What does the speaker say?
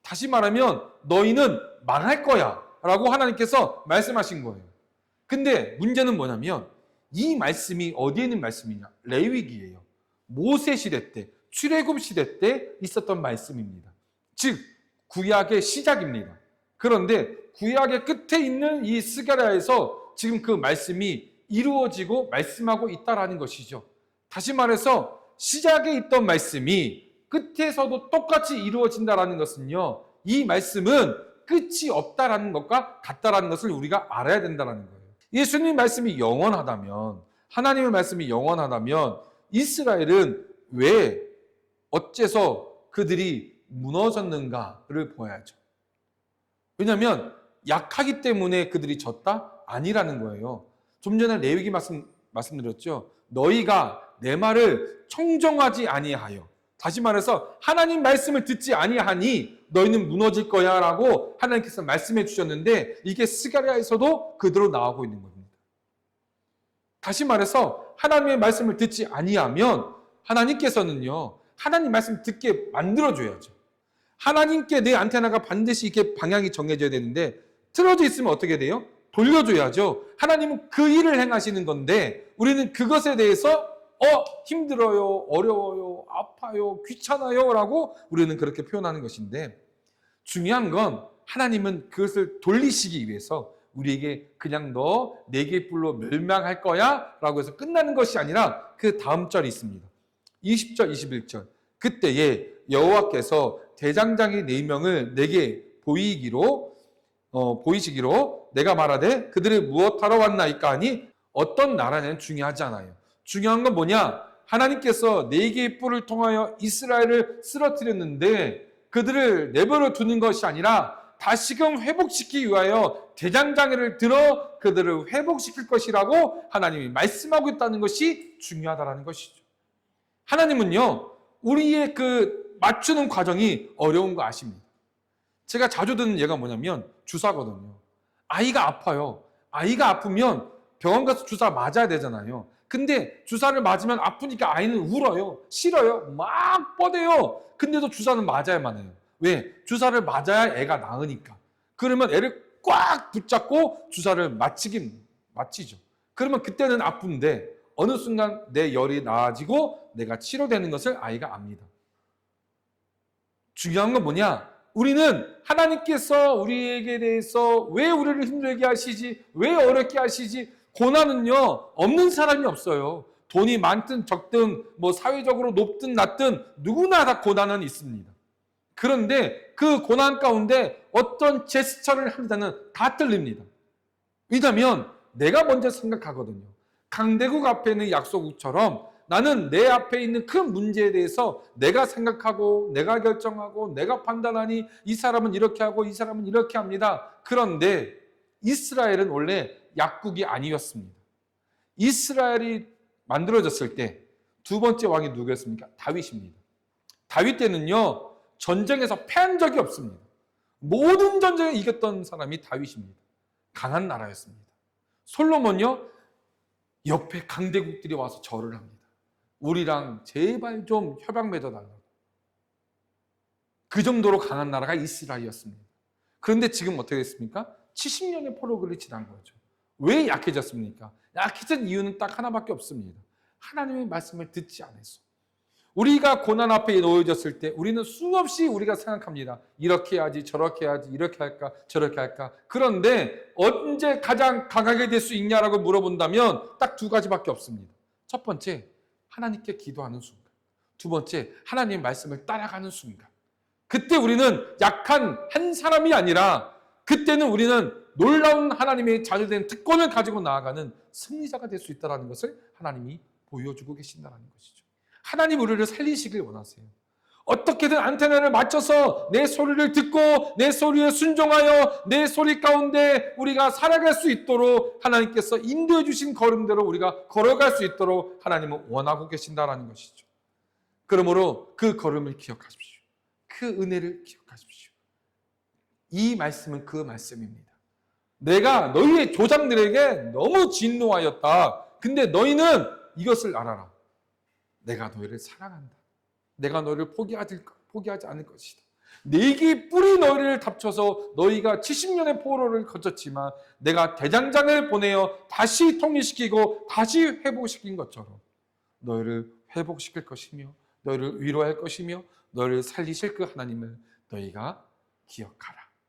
다시 말하면 너희는 망할 거야 라고 하나님께서 말씀하신 거예요. 근데 문제는 뭐냐면 이 말씀이 어디에 있는 말씀이냐? 레위기예요. 모세 시대 때, 출애굽 시대 때 있었던 말씀입니다. 즉 구약의 시작입니다. 그런데 구약의 끝에 있는 이 스가랴에서 지금 그 말씀이 이루어지고 말씀하고 있다라는 것이죠. 다시 말해서 시작에 있던 말씀이 끝에서도 똑같이 이루어진다라는 것은요, 이 말씀은 끝이 없다라는 것과 같다라는 것을 우리가 알아야 된다는 거예요. 예수님 말씀이 영원하다면, 하나님의 말씀이 영원하다면 이스라엘은 왜 어째서 그들이 무너졌는가를 보아야죠. 왜냐하면 약하기 때문에 그들이 졌다? 아니라는 거예요. 좀 전에 레위기 말씀드렸죠. 너희가 내 말을 청정하지 아니하여, 다시 말해서 하나님 말씀을 듣지 아니하니 너희는 무너질 거야 라고 하나님께서 말씀해 주셨는데 이게 스가랴에서도 그대로 나오고 있는 겁니다. 다시 말해서 하나님의 말씀을 듣지 아니하면 하나님께서는요, 하나님 말씀 듣게 만들어줘야죠. 하나님께 내 안테나가 반드시 이렇게 방향이 정해져야 되는데 틀어져 있으면 어떻게 돼요? 돌려줘야죠. 하나님은 그 일을 행하시는 건데 우리는 그것에 대해서 힘들어요, 어려워요, 아파요, 귀찮아요 라고 우리는 그렇게 표현하는 것인데, 중요한 건 하나님은 그것을 돌리시기 위해서 우리에게 그냥 너 네 개의 뿔로 멸망할 거야 라고 해서 끝나는 것이 아니라 그 다음 절이 있습니다. 20절 21절 그때에 여호와께서 대장장이 4명을 내게 보이시기로 내가 말하되 그들이 무엇하러 왔나이까 하니 어떤 나라는 중요하지 않아요. 중요한 건 뭐냐? 하나님께서 4개의 뿔을 통하여 이스라엘을 쓰러뜨렸는데 그들을 내버려 두는 것이 아니라 다시금 회복시키기 위하여 대장장이를 들어 그들을 회복시킬 것이라고 하나님이 말씀하고 있다는 것이 중요하다는 것이죠. 하나님은요, 우리의 그 맞추는 과정이 어려운 거 아십니다. 제가 자주 듣는 예가 뭐냐면 주사거든요. 아이가 아파요. 아이가 아프면 병원 가서 주사 맞아야 되잖아요. 근데 주사를 맞으면 아프니까 아이는 울어요. 싫어요. 막 뻗어요. 근데도 주사는 맞아야만 해요. 왜? 주사를 맞아야 애가 나으니까. 그러면 애를 꽉 붙잡고 주사를 마치죠. 그러면 그때는 아픈데 어느 순간 내 열이 나아지고 내가 치료되는 것을 아이가 압니다. 중요한 건 뭐냐? 우리는 하나님께서 우리에게 대해서 왜 우리를 힘들게 하시지? 왜 어렵게 하시지? 고난은요, 없는 사람이 없어요. 돈이 많든 적든, 사회적으로 높든 낮든 누구나 다 고난은 있습니다. 그런데 그 고난 가운데 어떤 제스처를 합니다는 다 틀립니다. 왜냐하면 내가 먼저 생각하거든요. 강대국 앞에 있는 약소국처럼 나는 내 앞에 있는 큰 문제에 대해서 내가 생각하고 내가 결정하고 내가 판단하니 이 사람은 이렇게 하고 이 사람은 이렇게 합니다. 그런데 이스라엘은 원래 약국이 아니었습니다. 이스라엘이 만들어졌을 때 두 번째 왕이 누구였습니까? 다윗입니다. 다윗 때는요, 전쟁에서 패한 적이 없습니다. 모든 전쟁에 이겼던 사람이 다윗입니다. 강한 나라였습니다. 솔로몬요, 옆에 강대국들이 와서 절을 합니다. 우리랑 제발 좀 협약 맺어달라고. 그 정도로 강한 나라가 이스라엘이었습니다. 그런데 지금 어떻게 됐습니까? 70년의 포로기를 지난 거죠. 왜 약해졌습니까? 약해진 이유는 딱 하나밖에 없습니다. 하나님의 말씀을 듣지 않아서. 우리가 고난 앞에 놓여졌을 때 우리는 수없이 우리가 생각합니다. 이렇게 해야지, 저렇게 해야지, 이렇게 할까, 저렇게 할까. 그런데 언제 가장 강하게 될 수 있냐라고 물어본다면 딱 2가지밖에 없습니다. 첫 번째, 하나님께 기도하는 순간. 두 번째, 하나님의 말씀을 따라가는 순간. 그때 우리는 약한 한 사람이 아니라 그때는 우리는 놀라운 하나님의 자녀된 특권을 가지고 나아가는 승리자가 될 수 있다는 것을 하나님이 보여주고 계신다는 것이죠. 하나님 우리를 살리시길 원하세요. 어떻게든 안테나를 맞춰서 내 소리를 듣고 내 소리에 순종하여 내 소리 가운데 우리가 살아갈 수 있도록 하나님께서 인도해 주신 걸음대로 우리가 걸어갈 수 있도록 하나님은 원하고 계신다는 것이죠. 그러므로 그 걸음을 기억하십시오. 그 은혜를 기억하십시오. 이 말씀은 그 말씀입니다. 내가 너희의 조상들에게 너무 진노하였다. 근데 너희는 이것을 알아라. 내가 너희를 사랑한다. 내가 너희를 포기하지 않을 것이다. 4개의 뿔이 너희를 답쳐서 너희가 70년의 포로를 거쳤지만 내가 대장장을 보내어 다시 통일시키고 다시 회복시킨 것처럼 너희를 회복시킬 것이며 너희를 위로할 것이며 너희를 살리실 그 하나님을 너희가 기억하라.